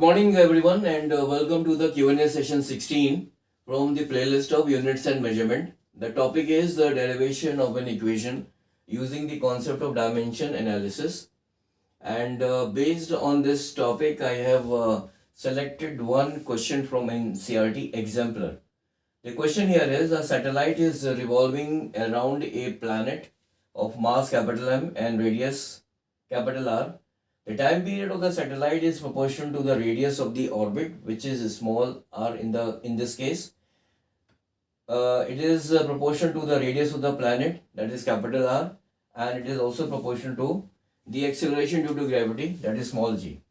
morning everyone and welcome to the Q&A session 16 from the playlist of units and measurement. The topic is the derivation of an equation using the concept of dimension analysis, and based on this topic I have selected one question from NCERT exemplar. The question here is: a satellite is revolving around a planet of mass capital M and radius capital R. The time period of the satellite is proportional to the radius of the orbit, which is small r in this case. It is proportional to the radius of the planet, that is capital R, and it is also proportional to the acceleration due to gravity, that is small g.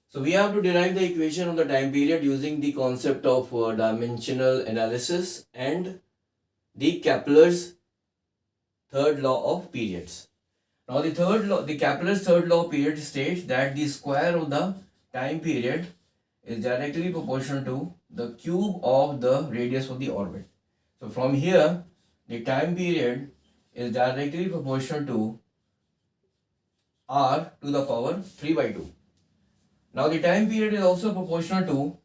So we have to derive the equation of the time period using the concept of dimensional analysis and the Kepler's third law of periods. Now the Kepler's third law of period states that the square of the time period is directly proportional to the cube of the radius of the orbit. So from here, the time period is directly proportional to r to the power 3 by 2. Now the time period is also proportional to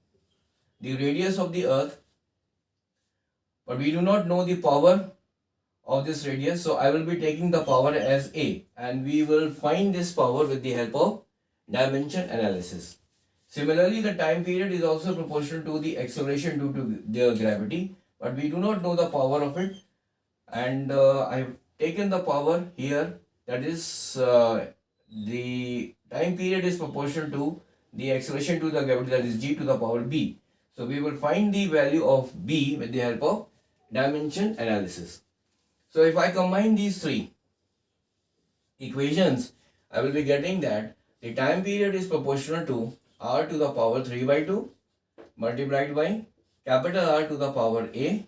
the radius of the earth, but we do not know the power of this radius, so I will be taking the power as a, and we will find this power with the help of dimension analysis. Similarly, the time period is also proportional to the acceleration due to the gravity, but we do not know the power of it, and I have taken the power here, that is the time period is proportional to the acceleration to the gravity, that is g to the power b. So we will find the value of b with the help of dimension analysis. So if I combine these three equations, I will be getting that the time period is proportional to r to the power 3 by 2 multiplied by capital R to the power a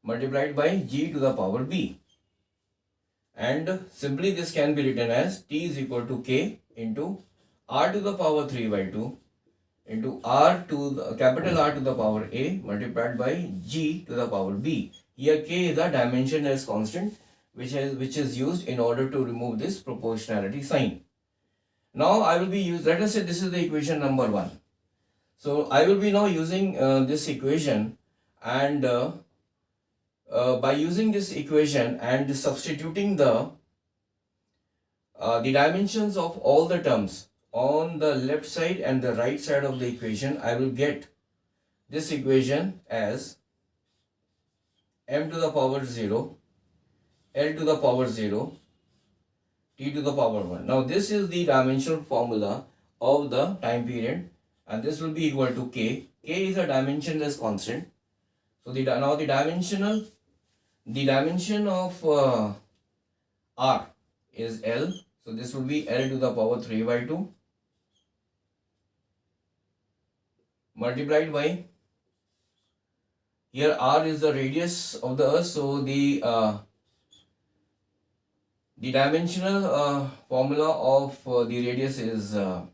multiplied by g to the power b. And simply this can be written as t is equal to k into r to the power 3 by 2 into r to the capital R to the power a multiplied by g to the power b. Here k is a dimensionless constant which is used in order to remove this proportionality sign. Now I will be let us say this is the equation number 1. So I will be now using this equation, and by using this equation and substituting the dimensions of all the terms on the left side and the right side of the equation, I will get this equation as m to the power 0, L to the power 0, T to the power 1. Now this is the dimensional formula of the time period, and this will be equal to k. K is a dimensionless constant. So now the dimension of r is L. So this will be L to the power 3 by 2 multiplied by, here r is the radius of the earth, so the dimensional formula of the radius is L,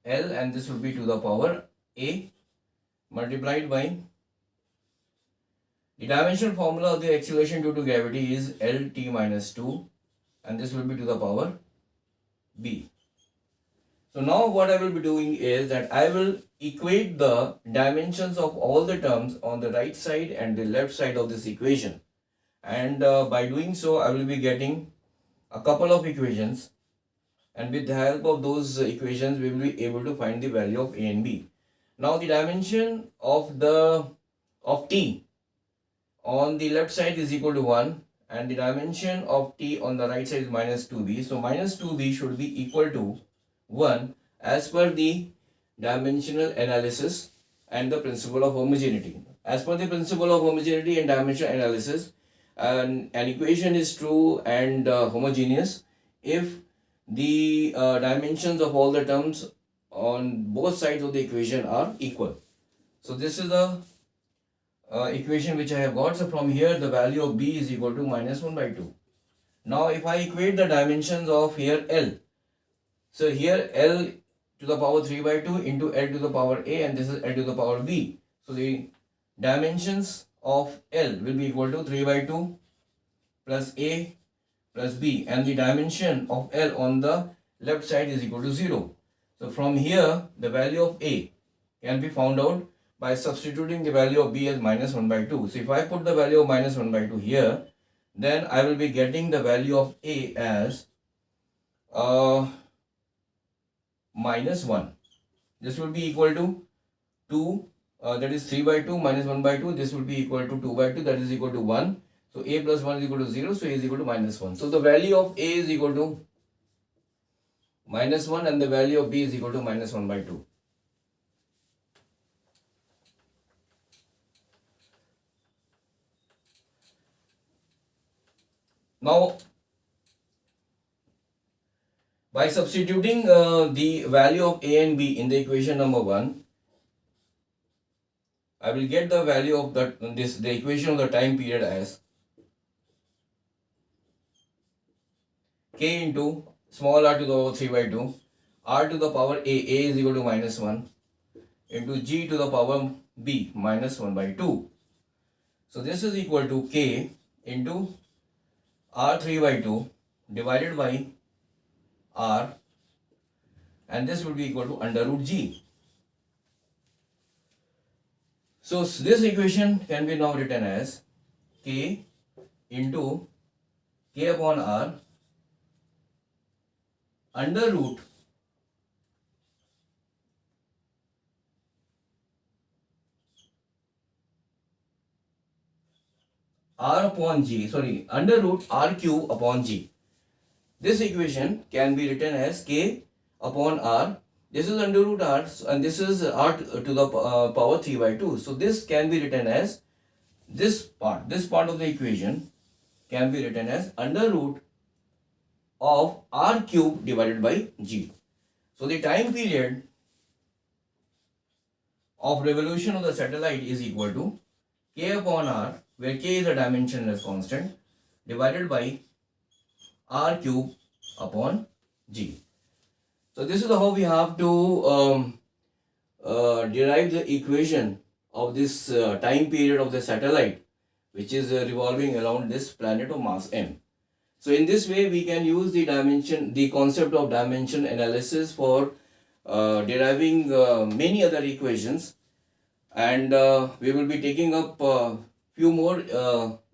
and this will be to the power a multiplied by the dimensional formula of the acceleration due to gravity is Lt minus 2, and this will be to the power b. So now what I will be doing is that I will equate the dimensions of all the terms on the right side and the left side of this equation, and by doing so I will be getting a couple of equations, and with the help of those equations we will be able to find the value of a and b. Now the dimension of t on the left side is equal to 1, and the dimension of t on the right side is minus 2b. So minus 2b should be equal to 1 as per the dimensional analysis and the principle of homogeneity. As per the principle of homogeneity and dimensional analysis, an equation is true and homogeneous if the dimensions of all the terms on both sides of the equation are equal. So this is the equation which I have got. So from here the value of b is equal to minus 1 by 2. Now if I equate the dimensions of here L, so here L to the power 3 by 2 into L to the power a, and this is L to the power b. So the dimensions of L will be equal to 3 by 2 plus a plus b, and the dimension of L on the left side is equal to 0. So from here, the value of A can be found out by substituting the value of B as minus 1 by 2. So if I put the value of minus 1 by 2 here, then I will be getting the value of A as minus 1. This will be equal to 2, that is 3 by 2 minus 1 by 2. This will be equal to 2 by 2, that is equal to 1. So A plus 1 is equal to 0, so A is equal to minus 1. So the value of A is equal to minus 1 and the value of B is equal to minus 1 by 2. Now, by substituting the value of A and B in the equation number 1, I will get the value of the equation of the time period as k into small r to the power 3 by 2, r to the power A is equal to minus 1, into g to the power b minus 1 by 2. So this is equal to k into r3 by 2 divided by r, and this will be equal to under root g. So this equation can be now written as k into k upon r under root r upon g, under root r cube upon g. This equation can be written as k upon r. This is under root r and this is r to the power 3 by 2. So this can be written as this part of the equation can be written as under root of r cube divided by g. So the time period of revolution of the satellite is equal to k upon r, where k is a dimensionless constant, divided by r cube upon g. So this is how we have to derive the equation of this time period of the satellite, which is revolving around this planet of mass m. So in this way we can use the concept of dimension analysis for deriving many other equations, and we will be taking up few more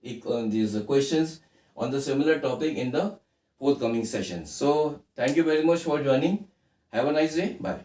these questions on the similar topic in the forthcoming sessions. So thank you very much for joining. Have a nice day. Bye.